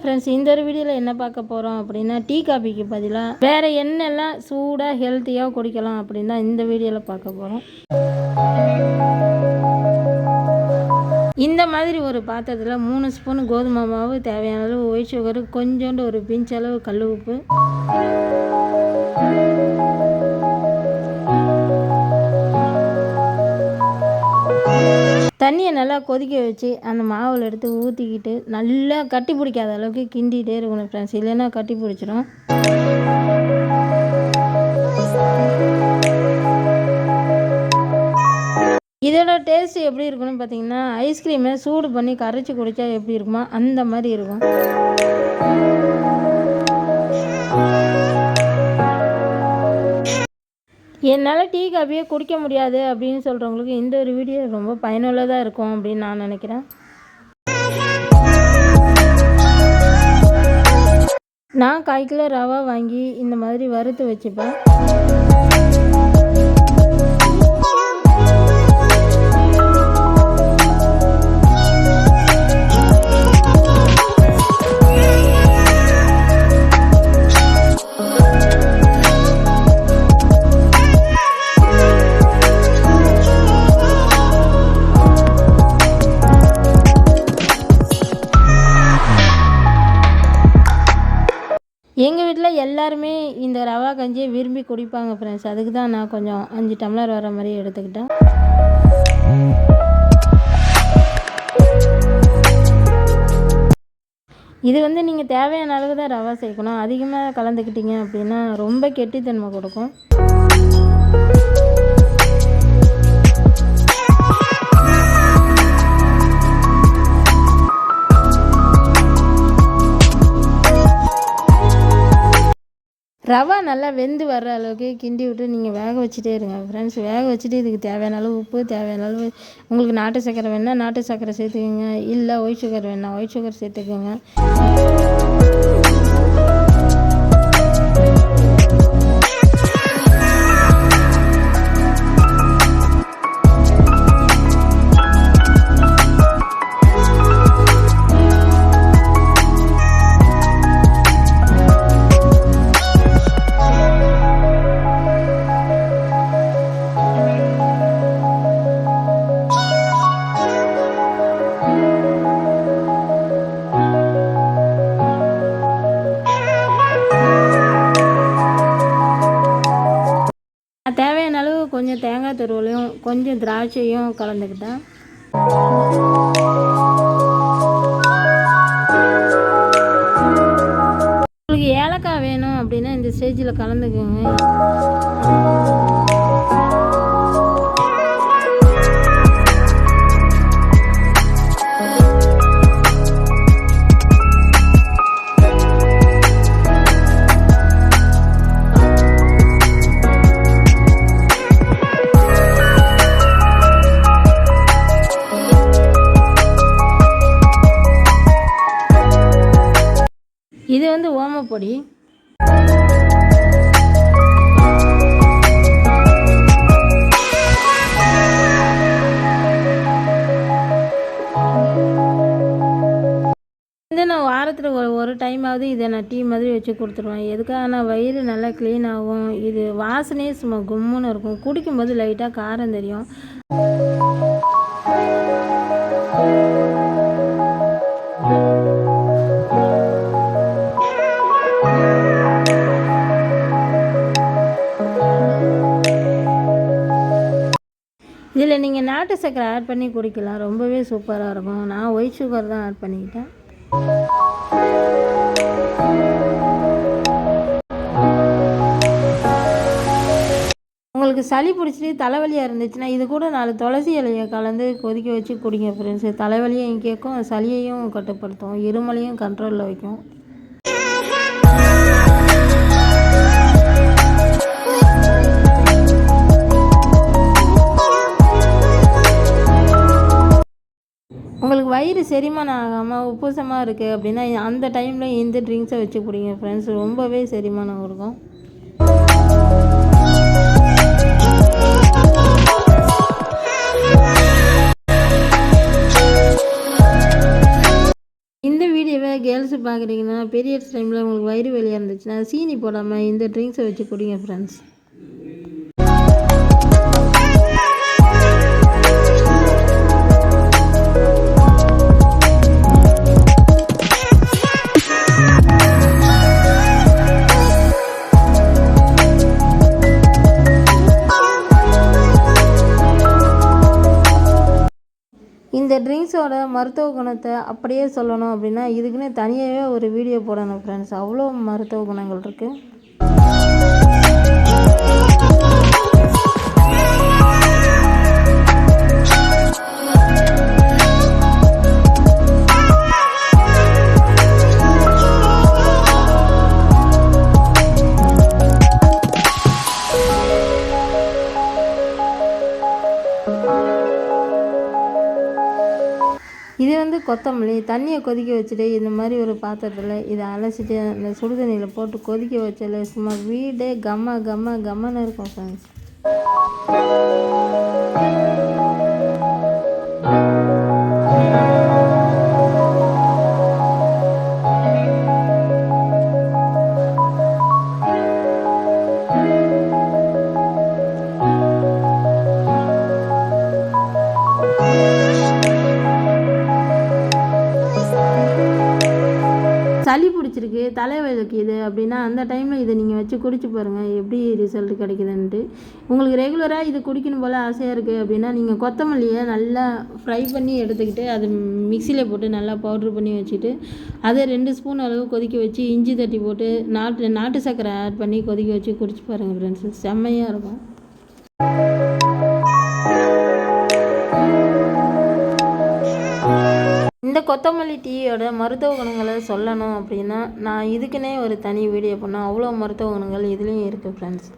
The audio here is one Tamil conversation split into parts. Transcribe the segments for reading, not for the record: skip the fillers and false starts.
ஃப்ரெண்ட்ஸ், இந்த ஒரு வீடியோவில் என்ன பார்க்க போகிறோம் அப்படின்னா, டீ காபிக்கு பதிலாக வேறு என்னெல்லாம் சூடாக ஹெல்த்தியாக குடிக்கலாம் அப்படின்னு தான் இந்த வீடியோவில் பார்க்க போகிறோம். இந்த மாதிரி ஒரு பாத்திரத்தில் 3 ஸ்பூன் கோதுமை மாவு, தேவையான அளவு ஒயிட் சுகரு, கொஞ்சோண்டு ஒரு பிஞ்ச் அளவு கல் உப்பு, தண்ணியை நல்லா கொதிக்க வச்சு அந்த மாவில் எடுத்து ஊற்றிக்கிட்டு நல்லா கட்டி பிடிக்காத அளவுக்கு கிண்டிகிட்டே இருக்கணும் ஃப்ரெண்ட்ஸ், இல்லைன்னா கட்டி பிடிச்சிடும். இதோட டேஸ்ட் எப்படி இருக்குன்னு பார்த்தீங்கன்னா, ஐஸ்கிரீமை சூடு பண்ணி கரைச்சி குடித்தா எப்படி இருக்குமோ அந்த மாதிரி இருக்கும். என்னால் டீ காபியே குடிக்க முடியாது அப்படின்னு சொல்கிறவங்களுக்கு இந்த ஒரு வீடியோ ரொம்ப பயனுள்ளதாக இருக்கும் அப்படின்னு நான் நினைக்கிறேன். நான் 1/4 கிலோ ரவா வாங்கி இந்த மாதிரி வறுத்து வச்சுப்பேன். எங்கள் வீட்டில் எல்லாருமே இந்த ரவா கஞ்சியை விரும்பி குடிப்பாங்க ஃப்ரெண்ட்ஸ், அதுக்கு தான் நான் கொஞ்சம் 5 டம்ளர் வர மாதிரி எடுத்துக்கிட்டேன். இது நீங்கள் தேவையான அளவு தான் ரவா சேர்க்கணும். அதிகமாக கலந்துக்கிட்டீங்க அப்படின்னா ரொம்ப கெட்டித்தன்மை கொடுக்கும். ரவா நல்லா வெந்து வர்ற அளவுக்கு கிண்டி விட்டு நீங்கள் வேக வச்சுட்டே இருங்க ஃப்ரெண்ட்ஸ். வேக வச்சுட்டு இதுக்கு தேவையான அளவு உப்பு, தேவையான அளவு உங்களுக்கு நாட்டு சர்க்கரை வேணால் நாட்டு சர்க்கரை சேர்த்துக்கோங்க, இல்லை ஒயிட் சுகர் வேணால் ஒயிட் சுகர் சேர்த்துக்கோங்க. தேவையான அளவு கொஞ்சம் தேங்காய் துருவலையும் கொஞ்சம் திராட்சையும் கலந்துக்கிட்டேன். உங்களுக்கு ஏலக்காய் வேணும் அப்படின்னா இந்த ஸ்டேஜில் கலந்துக்குங்க. இது ஓமப்பொடி. நான் வாரத்தில் ஒரு டைமாவது இதை நான் டீ மாதிரி வச்சு கொடுத்துருவேன். எதுக்காக வயிறு நல்லா க்ளீன் ஆகும். இது வாசனையே சும்மா கும்முன்னு இருக்கும். குடிக்கும்போது லைட்டாக காரம் தெரியும். இதில் நீங்கள் நாட்டு சர்க்கரை ஆட் பண்ணி குடிக்கலாம், ரொம்பவே சூப்பராக இருக்கும். நான் ஒயிட் சுகர் தான் ஆட் பண்ணிக்கிட்டேன். உங்களுக்கு சளி பிடிச்சிட்டு தலைவலியாக இருந்துச்சுன்னா இது கூட 4 துளசி இலையை கலந்து கொதிக்க வச்சு குடிங்க ஃப்ரெண்ட்ஸ். தலைவலியையும் கேட்கும், சளியையும் கட்டுப்படுத்தும், இருமலையும் கண்ட்ரோலில் வைக்கும். உங்களுக்கு வயிறு செரிமானம் ஆகாமல் உப்புசமாக இருக்குது அப்படின்னா அந்த டைமில் இந்த ட்ரிங்க்ஸை வச்சு குடிங்க ஃப்ரெண்ட்ஸ், ரொம்பவே செரிமானம் இருக்கும். கேர்ள்ஸு பார்க்குறீங்கன்னா பீரியட்ஸ் டைமில் உங்களுக்கு வயிறு வலியாக இருந்துச்சுன்னா சீனி போடாமல் இந்த ட்ரிங்க்ஸை வச்சு குடிங்க ஃப்ரெண்ட்ஸ். இந்த ட்ரிங்க்ஸோட மருத்துவ குணத்தை அப்படியே சொல்லணும் அப்படின்னா இதுக்குன்னு தனியாகவே ஒரு வீடியோ போடணும் ஃப்ரெண்ட்ஸ். அவ்வளோ மருத்துவ குணங்கள் இருக்குது. இது கொத்தமல்லி தண்ணியை கொதிக்க வச்சுட்டு இந்த மாதிரி ஒரு பாத்திரத்தில் இதை அலசிட்டு அந்த சுடுதண்ணியில் போட்டு கொதிக்க வச்சால சும்மா வீடே கம்மன்னு இருக்கும் ஃப்ரெண்ட்ஸ். சளி பிடிச்சிருக்கு தலைவலிக்கு இது அப்படின்னா அந்த டைமில் இதை நீங்கள் வச்சு குடிச்சு பாருங்கள் எப்படி ரிசல்ட் கிடைக்குதுன்ட்டு. உங்களுக்கு ரெகுலராக இது குடிக்கணும் போல் ஆசையாக இருக்குது அப்படின்னா நீங்கள் கொத்தமல்லியை நல்லா ஃப்ரை பண்ணி எடுத்துக்கிட்டு அது மிக்சியில் போட்டு நல்லா பவுட்ரு பண்ணி வச்சுட்டு அதை 2 ஸ்பூன் அளவு கொதிக்க வச்சு இஞ்சி தட்டி போட்டு நாட்டு சர்க்கரை ஆட் பண்ணி கொதிக்க வச்சு குடிச்சு பாருங்கள் ஃப்ரெண்ட்ஸ். செம்மையாக இருக்கும். இந்த கொத்தமல்லி டீயோட மருத்துவ குணங்களை சொல்லணும் அப்படின்னா நான் இதுக்குன்னே ஒரு தனி வீடியோ பண்ணேன். அவ்வளோ மருத்துவ குணங்கள் இதுலேயும் இருக்குது ஃப்ரெண்ட்ஸ்.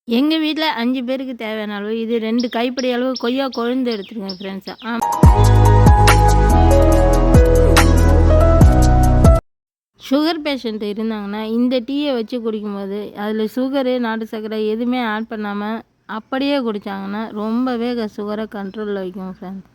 எங்கள் வீட்டில் 5 பேருக்கு தேவையான அளவு இது 2 கைப்பிடி அளவு கொய்யா கொழுந்து எடுத்துருங்க ஃப்ரெண்ட்ஸ். சுகர் பேஷண்ட் இருந்தாங்கன்னா இந்த டீயை வச்சு குடிக்கும்போது அதில் சுகரு நாட்டு சர்க்கரை எதுவுமே ஆட் பண்ணாமல் அப்படியே குடித்தாங்கன்னா ரொம்பவே சுகரை கண்ட்ரோலில் வைக்கும் ஃப்ரெண்ட்ஸ்.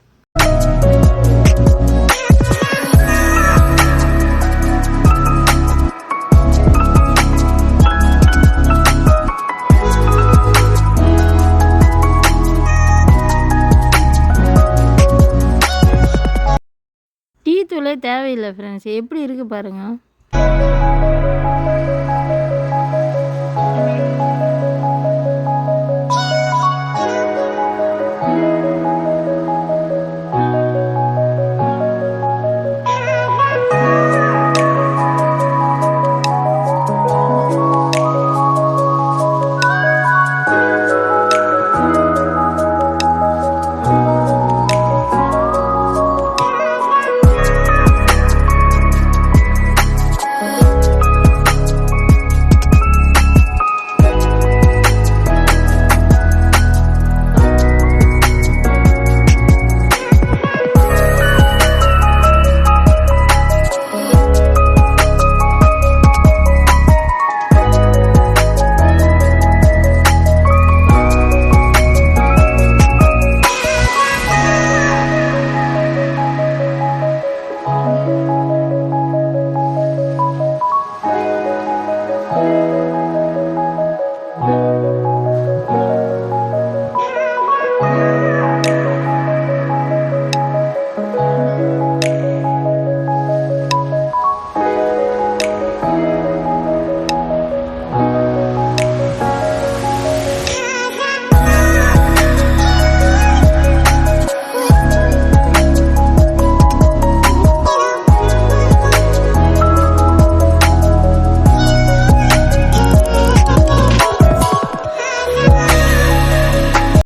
டீ தூளே தேவையில்லை ஃப்ரெண்ட்ஸ். எப்படி இருக்குது பாருங்கள்.